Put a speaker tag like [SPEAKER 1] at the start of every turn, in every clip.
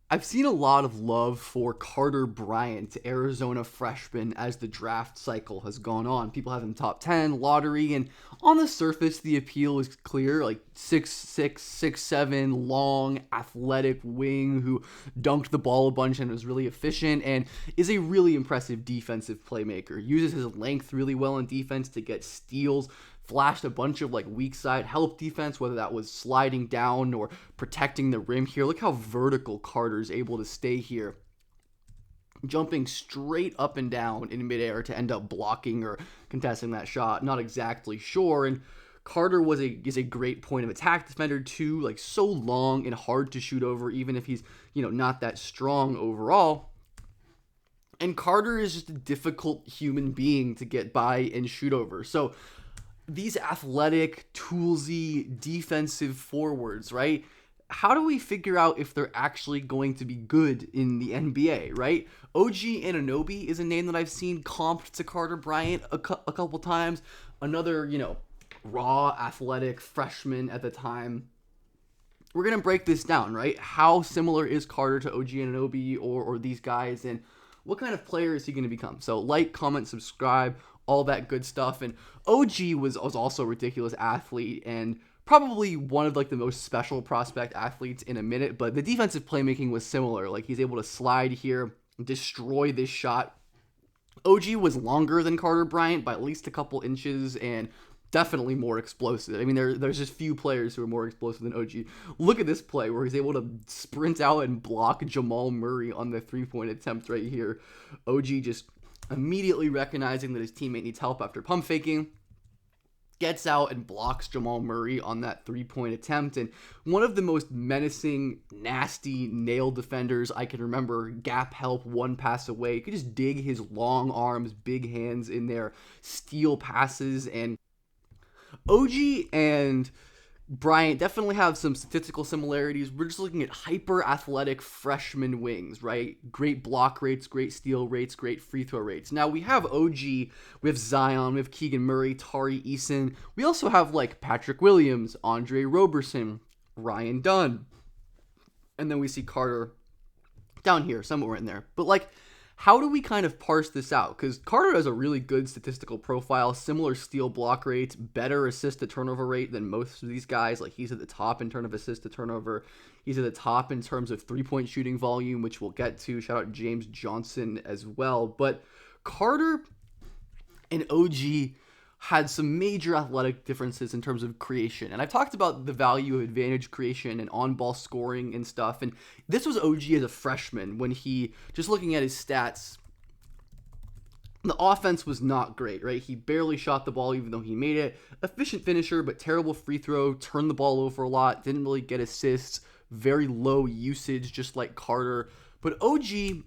[SPEAKER 1] I've seen a lot of love for Carter Bryant, Arizona freshman, as the draft cycle has gone on. People have him top 10, lottery, and on the surface, the appeal is clear. Like 6'6, 6'7, long, athletic wing who dunked the ball a bunch and was really efficient and is a really impressive defensive playmaker. Uses his length really well in defense to get steals, flashed a bunch of like weak side help defense, whether that was sliding down or protecting the rim here. Look how vertical Carter's able to stay here, jumping straight up and down in midair to end up blocking or contesting that shot. Not exactly sure. And Carter is a great point of attack defender too, like so long and hard to shoot over, even if he's not that strong overall. And Carter is just a difficult human being to get by and shoot over. So these athletic, toolsy, defensive forwards, right? How do we figure out if they're actually going to be good in the NBA, right? OG Anunoby is a name that I've seen comped to Carter Bryant a couple times. Another, raw, athletic freshman at the time. We're going to break this down, right? How similar is Carter to OG Anunoby or these guys, and what kind of player is he going to become? So like, comment, subscribe, all that good stuff. And OG was also a ridiculous athlete and probably one of like the most special prospect athletes in a minute, but the defensive playmaking was similar. Like he's able to slide here, destroy this shot. OG was longer than Carter Bryant by at least a couple inches and definitely more explosive. I mean, there's just few players who are more explosive than OG. Look at this play where he's able to sprint out and block Jamal Murray on the three-point attempt right here. OG just immediately recognizing that his teammate needs help after pump faking, gets out and blocks Jamal Murray on that three-point attempt. And one of the most menacing, nasty nail defenders I can remember, gap help, one pass away. You could just dig his long arms, big hands in there, steal passes. And OG and Bryant definitely have some statistical similarities. We're just looking at hyper-athletic freshman wings, right? Great block rates, great steal rates, great free throw rates. Now, we have OG, we have Zion, we have Keegan Murray, Tari Eason. We also have, like, Patrick Williams, Andre Roberson, Ryan Dunn. And then we see Carter down here, somewhere in there. But, like, how do we kind of parse this out? Because Carter has a really good statistical profile, similar steal block rates, better assist to turnover rate than most of these guys. Like he's at the top in terms of assist to turnover. He's at the top in terms of three-point shooting volume, which we'll get to. Shout out James Johnson as well. But Carter and OG had some major athletic differences in terms of creation. And I've talked about the value of advantage creation and on-ball scoring and stuff. And this was OG as a freshman when he, just looking at his stats, the offense was not great, right? He barely shot the ball even though he made it. Efficient finisher, but terrible free throw, turned the ball over a lot, didn't really get assists, very low usage, just like Carter. But OG,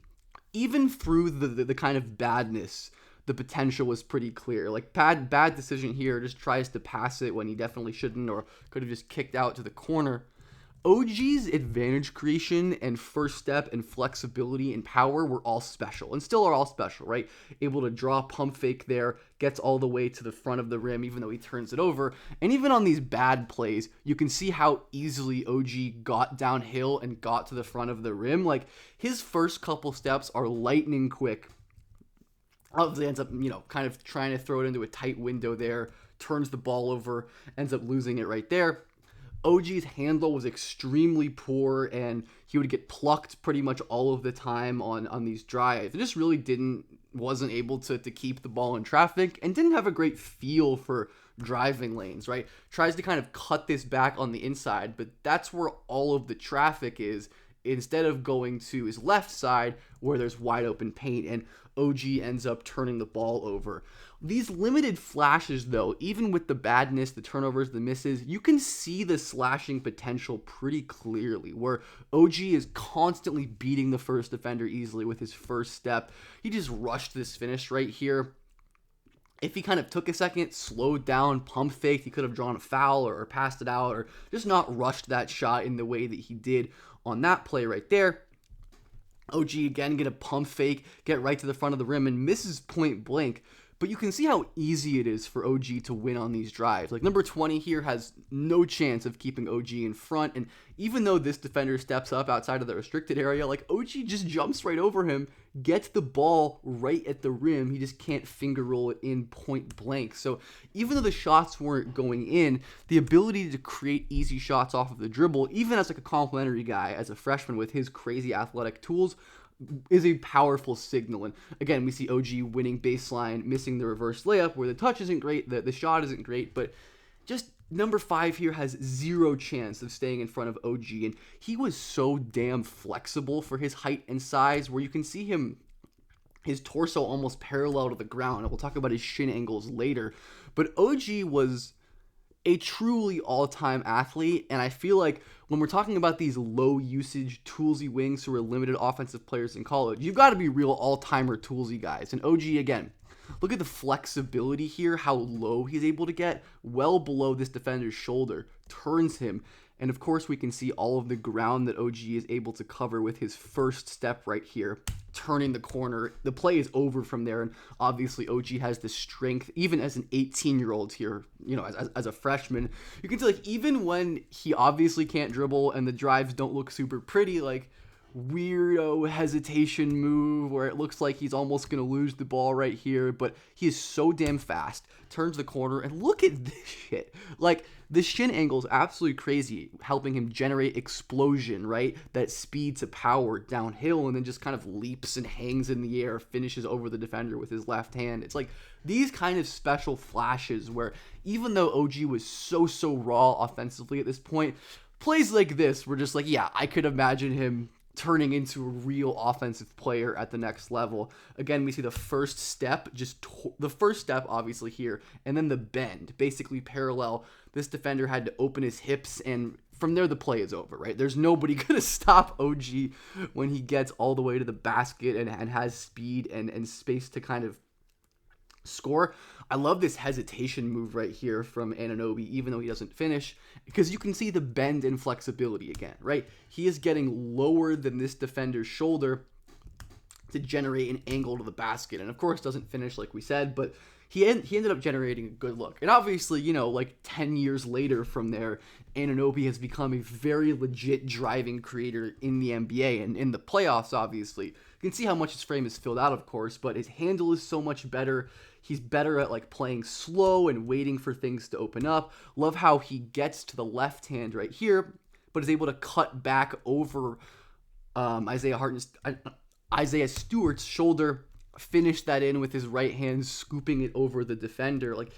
[SPEAKER 1] even through the kind of badness, the potential was pretty clear. Like bad decision here, just tries to pass it when he definitely shouldn't, or could have just kicked out to the corner. OG's advantage creation and first step and flexibility and power were all special and still are all special, right? Able to draw pump fake there, gets all the way to the front of the rim even though he turns it over. And even on these bad plays, you can see how easily OG got downhill and got to the front of the rim. Like his first couple steps are lightning quick. Obviously ends up, kind of trying to throw it into a tight window there, turns the ball over, ends up losing it right there. OG's handle was extremely poor, and he would get plucked pretty much all of the time on these drives. It just really wasn't able to keep the ball in traffic and didn't have a great feel for driving lanes, right? Tries to kind of cut this back on the inside, but that's where all of the traffic is, instead of going to his left side where there's wide open paint, and OG ends up turning the ball over. These limited flashes, though, even with the badness, the turnovers, the misses, you can see the slashing potential pretty clearly, where OG is constantly beating the first defender easily with his first step. He just rushed this finish right here. If he kind of took a second, slowed down, pump faked, he could have drawn a foul or passed it out or just not rushed that shot in the way that he did on that play right there. OG again get a pump fake, get right to the front of the rim and misses point blank. But you can see how easy it is for OG to win on these drives. Like number 20 here has no chance of keeping OG in front. And even though this defender steps up outside of the restricted area, like OG just jumps right over him, gets the ball right at the rim. He just can't finger roll it in point blank. So even though the shots weren't going in, the ability to create easy shots off of the dribble, even as like a complimentary guy, as a freshman with his crazy athletic tools, is a powerful signal. And again, we see OG winning baseline, missing the reverse layup where the touch isn't great, the shot isn't great, but just number 5 here has zero chance of staying in front of OG. And he was so damn flexible for his height and size, where you can see his torso almost parallel to the ground. And we'll talk about his shin angles later. But OG was a truly all-time athlete, and I feel like when we're talking about these low-usage, toolsy wings who are limited offensive players in college, you've got to be real all-timer toolsy guys. And OG, again, look at the flexibility here, how low he's able to get, well below this defender's shoulder, turns him. And of course, we can see all of the ground that OG is able to cover with his first step right here, turning the corner. The play is over from there, and obviously OG has the strength, even as an 18-year-old here, as a freshman. You can see, like, even when he obviously can't dribble and the drives don't look super pretty, like, weirdo hesitation move where it looks like he's almost going to lose the ball right here, but he is so damn fast, turns the corner, and look at this shit. Like, the shin angle is absolutely crazy, helping him generate explosion, right? That speed to power downhill, and then just kind of leaps and hangs in the air, finishes over the defender with his left hand. It's like these kind of special flashes where even though OG was so raw offensively at this point, plays like this were just like, yeah, I could imagine him turning into a real offensive player at the next level. Again, we see the first step, the first step obviously here, and then the bend, basically parallel. This defender had to open his hips, and from there the play is over, right? There's nobody going to stop OG when he gets all the way to the basket and has speed and space to kind of score. I love this hesitation move right here from Anunoby, even though he doesn't finish, because you can see the bend and flexibility again, right? He is getting lower than this defender's shoulder to generate an angle to the basket, and of course doesn't finish like we said, but he ended up generating a good look. And obviously, like 10 years later from there, Anunoby has become a very legit driving creator in the NBA and in the playoffs, obviously. You can see how much his frame is filled out, of course, but his handle is so much better. He's better at like playing slow and waiting for things to open up. Love how he gets to the left hand right here, but is able to cut back over Isaiah Stewart's shoulder, finish that in with his right hand, scooping it over the defender. Like,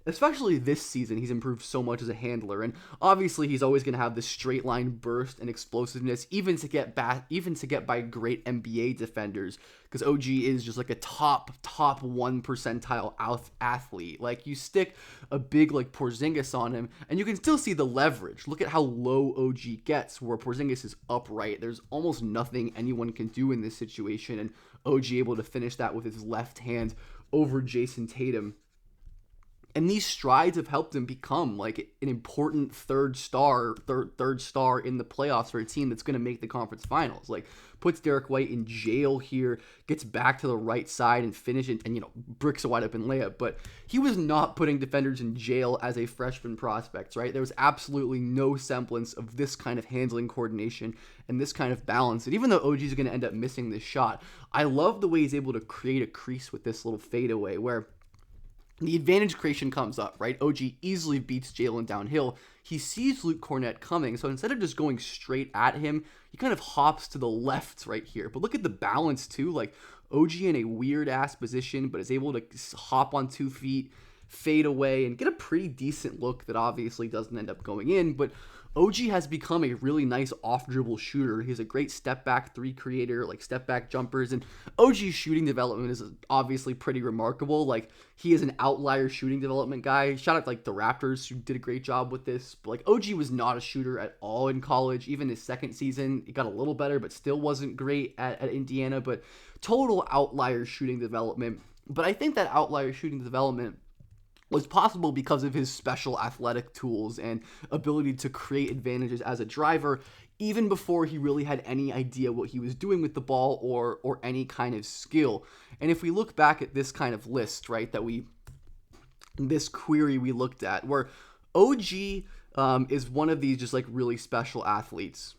[SPEAKER 1] especially this season, he's improved so much as a handler, and obviously he's always going to have this straight line burst and explosiveness, even to get by great NBA defenders, because OG is just like a top 1 percentile athlete. Like, you stick a big like Porzingis on him, and you can still see the leverage. Look at how low OG gets, where Porzingis is upright. There's almost nothing anyone can do in this situation, and OG able to finish that with his left hand over Jason Tatum. And these strides have helped him become like an important third star in the playoffs for a team that's going to make the conference finals. Like, puts Derek White in jail here, gets back to the right side and finishes, and bricks a wide open layup. But he was not putting defenders in jail as a freshman prospect, right? There was absolutely no semblance of this kind of handling coordination and this kind of balance. And even though OG is going to end up missing this shot, I love the way he's able to create a crease with this little fadeaway where the advantage creation comes up, right? OG easily beats Jalen downhill. He sees Luke Cornett coming, so instead of just going straight at him, he kind of hops to the left right here. But look at the balance too. Like, OG in a weird-ass position, but is able to hop on 2 feet, fade away, and get a pretty decent look that obviously doesn't end up going in. But OG has become a really nice off-dribble shooter. He's a great step-back 3 creator, like step-back jumpers, and OG's shooting development is obviously pretty remarkable. Like, he is an outlier shooting development guy. Shout out like the Raptors, who did a great job with this. But like, OG was not a shooter at all in college. Even his second season, he got a little better, but still wasn't great at Indiana. But total outlier shooting development. But I think that outlier shooting development was possible because of his special athletic tools and ability to create advantages as a driver, even before he really had any idea what he was doing with the ball or any kind of skill. And if we look back at this kind of list, right, this query we looked at, where OG is one of these just like really special athletes.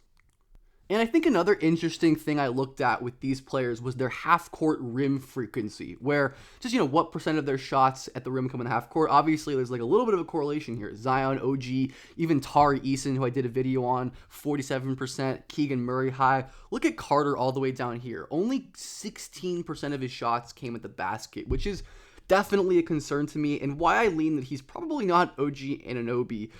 [SPEAKER 1] And I think another interesting thing I looked at with these players was their half-court rim frequency, where just, what percent of their shots at the rim come in the half-court. Obviously, there's like a little bit of a correlation here. Zion, OG, even Tari Eason, who I did a video on, 47%, Keegan Murray high. Look at Carter all the way down here. Only 16% of his shots came at the basket, which is definitely a concern to me, and why I lean that he's probably not OG Anunoby,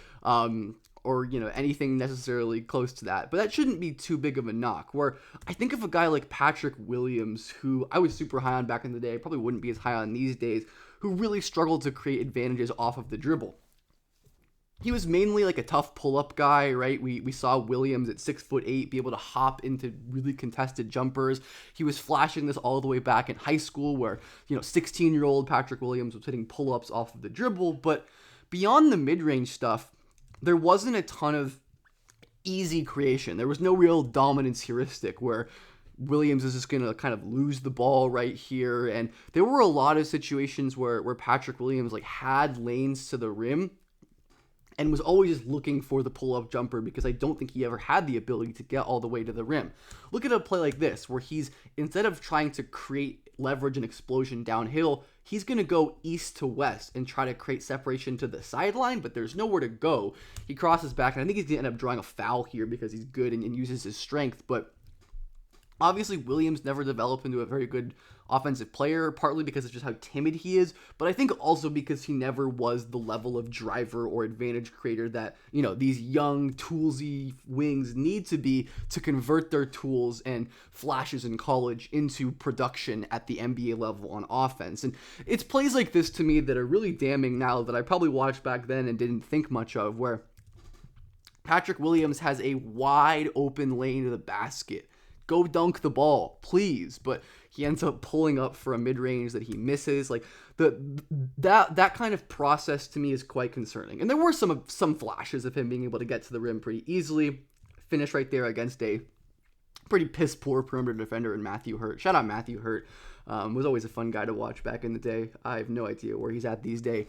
[SPEAKER 1] or anything necessarily close to that. But that shouldn't be too big of a knock, where I think of a guy like Patrick Williams, who I was super high on back in the day, probably wouldn't be as high on these days, who really struggled to create advantages off of the dribble. He was mainly like a tough pull-up guy, right? We saw Williams at 6'8" be able to hop into really contested jumpers. He was flashing this all the way back in high school, where 16-year-old Patrick Williams was hitting pull-ups off of the dribble. But beyond the mid-range stuff, there wasn't a ton of easy creation. There was no real dominance heuristic where Williams is just going to kind of lose the ball right here. And there were a lot of situations where Patrick Williams like had lanes to the rim and was always just looking for the pull-up jumper, because I don't think he ever had the ability to get all the way to the rim. Look at a play like this, where he's, instead of trying to create leverage and explosion downhill, he's going to go east to west and try to create separation to the sideline, but there's nowhere to go. He crosses back, and I think he's going to end up drawing a foul here because he's good and uses his strength, but obviously Williams never developed into a very good offensive player, partly because of just how timid he is, but I think also because he never was the level of driver or advantage creator that, these young, toolsy wings need to be to convert their tools and flashes in college into production at the NBA level on offense. And it's plays like this to me that are really damning now that I probably watched back then and didn't think much of, where Patrick Williams has a wide open lane to the basket. Go dunk the ball, please. But he ends up pulling up for a mid-range that he misses. Like that kind of process to me is quite concerning. And there were some flashes of him being able to get to the rim pretty easily. Finish right there against a pretty piss poor perimeter defender in Matthew Hurt. Shout out Matthew Hurt. Was always a fun guy to watch back in the day. I have no idea where he's at these days.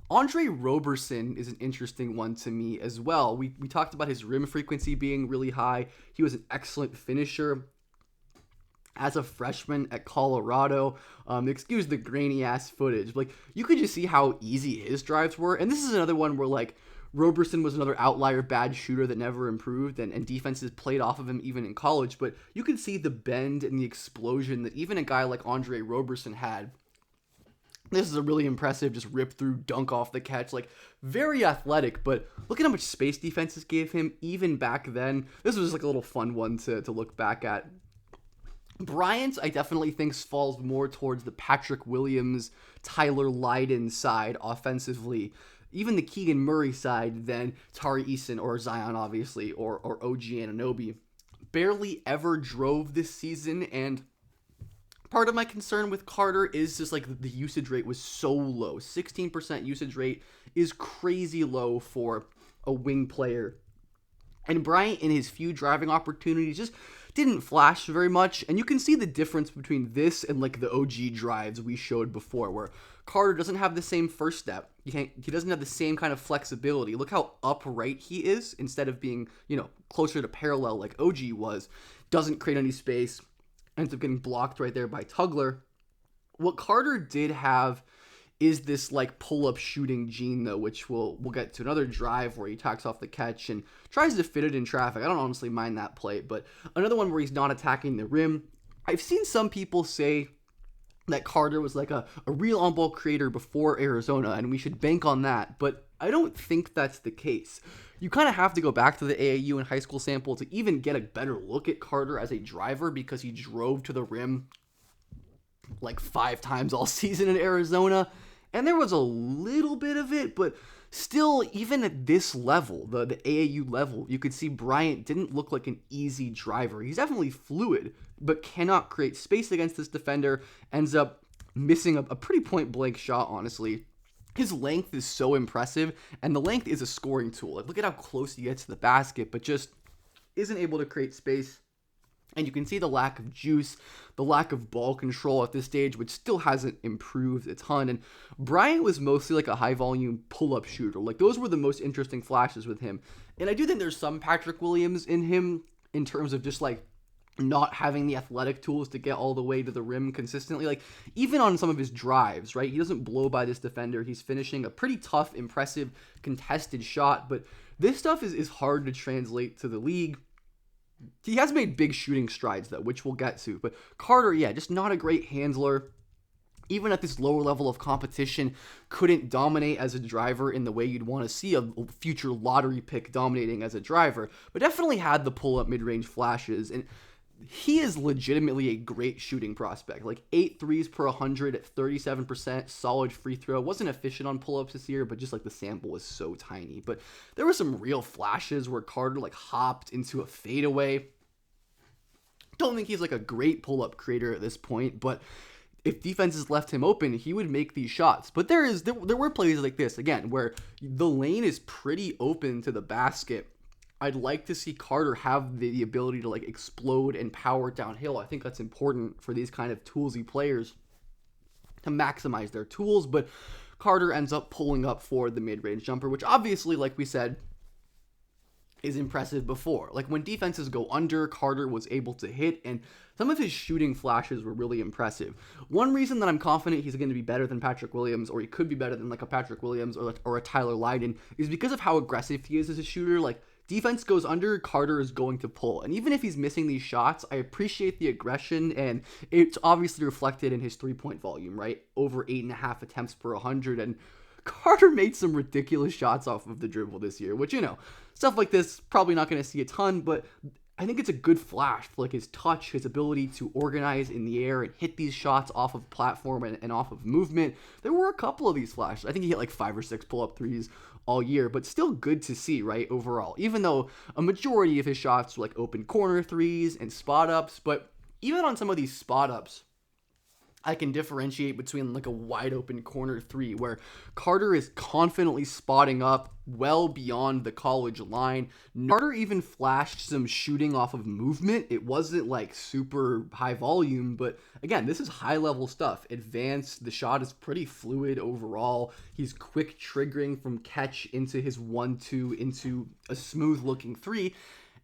[SPEAKER 1] Andre Roberson is an interesting one to me as well. We talked about his rim frequency being really high. He was an excellent finisher as a freshman at Colorado. Excuse the grainy ass footage. Like, you could just see how easy his drives were. And this is another one where like Roberson was another outlier bad shooter that never improved, and defenses played off of him even in college. But you could see the bend and the explosion that even a guy like Andre Roberson had. This is a really impressive, just rip through, dunk off the catch, like very athletic, but look at how much space defenses gave him even back then. This was just like a little fun one to look back at. Bryant, I definitely think falls more towards the Patrick Williams, Tyler Lydon side offensively, even the Keegan Murray side than Tari Eason or Zion, obviously, or OG Anunoby. Barely ever drove this season, and part of my concern with Carter is just like the usage rate was so low. 16% usage rate is crazy low for a wing player. And Bryant, in his few driving opportunities, just didn't flash very much. And you can see the difference between this and like the OG drives we showed before, where Carter doesn't have the same first step. He doesn't have the same kind of flexibility. Look how upright he is instead of being, closer to parallel like OG was. Doesn't create any space. Ends up getting blocked right there by Tugler. What Carter did have is this like pull-up shooting gene, though, which we'll get to another drive where he tacks off the catch and tries to fit it in traffic. I don't honestly mind that play, but another one where he's not attacking the rim. I've seen some people say that Carter was like a real on-ball creator before Arizona, and we should bank on that, but I don't think that's the case. You kind of have to go back to the AAU and high school sample to even get a better look at Carter as a driver, because he drove to the rim like 5 times all season in Arizona, and there was a little bit of it, but still, even at this level, the AAU level, you could see Bryant didn't look like an easy driver. He's definitely fluid, but cannot create space against this defender, ends up missing a pretty point-blank shot, honestly. His length is so impressive, and the length is a scoring tool. Like, look at how close he gets to the basket, but just isn't able to create space. And you can see the lack of juice, the lack of ball control at this stage, which still hasn't improved a ton. And Bryant was mostly like a high volume pull up shooter. Like those were the most interesting flashes with him. And I do think there's some Patrick Williams in him in terms of just like not having the athletic tools to get all the way to the rim consistently. Like even on some of his drives, right? He doesn't blow by this defender. He's finishing a pretty tough, impressive, contested shot. But this stuff is hard to translate to the league. He has made big shooting strides, though, which we'll get to. But Carter, yeah, just not a great handler. Even at this lower level of competition, couldn't dominate as a driver in the way you'd want to see a future lottery pick dominating as a driver. But definitely had the pull-up mid-range flashes. And he is legitimately a great shooting prospect. Like 8 threes per 100 at 37%, solid free throw. Wasn't efficient on pull-ups this year, but just like the sample was so tiny. But there were some real flashes where Carter like hopped into a fadeaway. Don't think he's like a great pull-up creator at this point, but if defenses left him open, he would make these shots. But there were plays like this, again, where the lane is pretty open to the basket. I'd like to see Carter have the ability to like explode and power downhill. I think that's important for these kind of toolsy players to maximize their tools, but Carter ends up pulling up for the mid-range jumper, which obviously, like we said, is impressive before. Like when defenses go under, Carter was able to hit, and some of his shooting flashes were really impressive. One reason that I'm confident he's going to be better than Patrick Williams, or he could be better than like a Patrick Williams or a Tyler Lydon, is because of how aggressive he is as a shooter. Like defense goes under, Carter is going to pull. And even if he's missing these shots, I appreciate the aggression, and it's obviously reflected in his three-point volume, right? Over 8.5 attempts per 100, and Carter made some ridiculous shots off of the dribble this year, which, you know, stuff like this, probably not going to see a ton, but I think it's a good flash for like his touch, his ability to organize in the air and hit these shots off of platform and off of movement. There were a couple of these flashes. I think he hit like 5 or 6 pull-up threes all year, but still good to see, right, overall, even though a majority of his shots were like open corner threes and spot ups. But even on some of these spot ups, I can differentiate between like a wide open corner three where Carter is confidently spotting up well beyond the college line. Carter even flashed some shooting off of movement. It wasn't like super high volume, but again, this is high level stuff. Advanced, the shot is pretty fluid overall. He's quick triggering from catch into his 1-2 into a smooth looking three.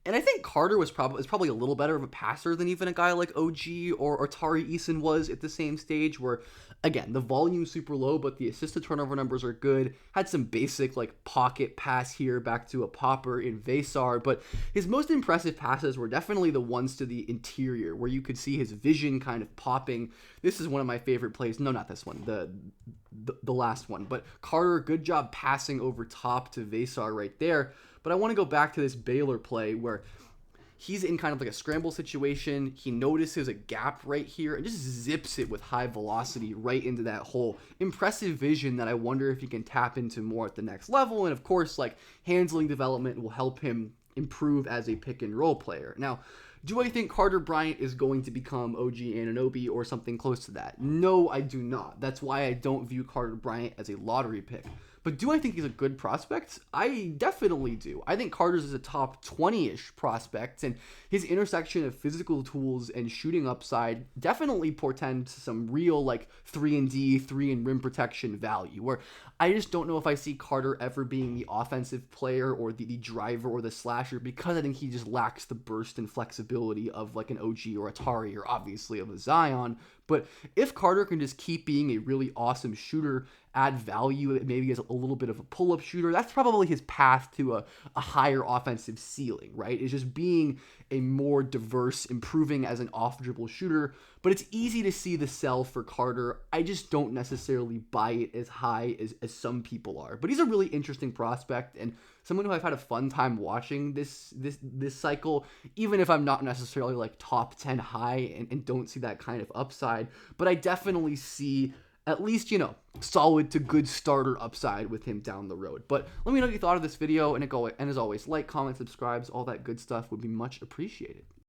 [SPEAKER 1] And I think Carter is probably a little better of a passer than even a guy like OG or Tari Eason was at the same stage, where, again, the volume's super low, but the assist to turnover numbers are good. Had some basic, like, pocket pass here back to a popper in Vesar, but his most impressive passes were definitely the ones to the interior, where you could see his vision kind of popping. This is one of my favorite plays. No, not this one. The last one. But Carter, good job passing over top to Vesar right there. But I want to go back to this Baylor play where he's in kind of like a scramble situation. He notices a gap right here and just zips it with high velocity right into that hole. Impressive vision that I wonder if he can tap into more at the next level. And of course, like, handling development will help him improve as a pick and roll player. Now, do I think Carter Bryant is going to become OG Anunoby or something close to that? No, I do not. That's why I don't view Carter Bryant as a lottery pick. But do I think he's a good prospect? I definitely do. I think Carter's is a top 20-ish prospect, and his intersection of physical tools and shooting upside definitely portends some real, like, 3-and-D, 3-and-rim protection value, where I just don't know if I see Carter ever being the offensive player or the driver or the slasher, because I think he just lacks the burst and flexibility of, like, an OG or a Tari or obviously of a Zion. But if Carter can just keep being a really awesome shooter, add value, maybe as a little bit of a pull-up shooter, that's probably his path to a higher offensive ceiling, right? Is just being a more diverse, improving as an off-dribble shooter. But it's easy to see the sell for Carter. I just don't necessarily buy it as high as some people are. But he's a really interesting prospect and someone who I've had a fun time watching this cycle, even if I'm not necessarily like top 10 high and don't see that kind of upside. But I definitely see at least, you know, solid to good starter upside with him down the road. But let me know what you thought of this video, and as always, like, comment, subscribes, all that good stuff would be much appreciated.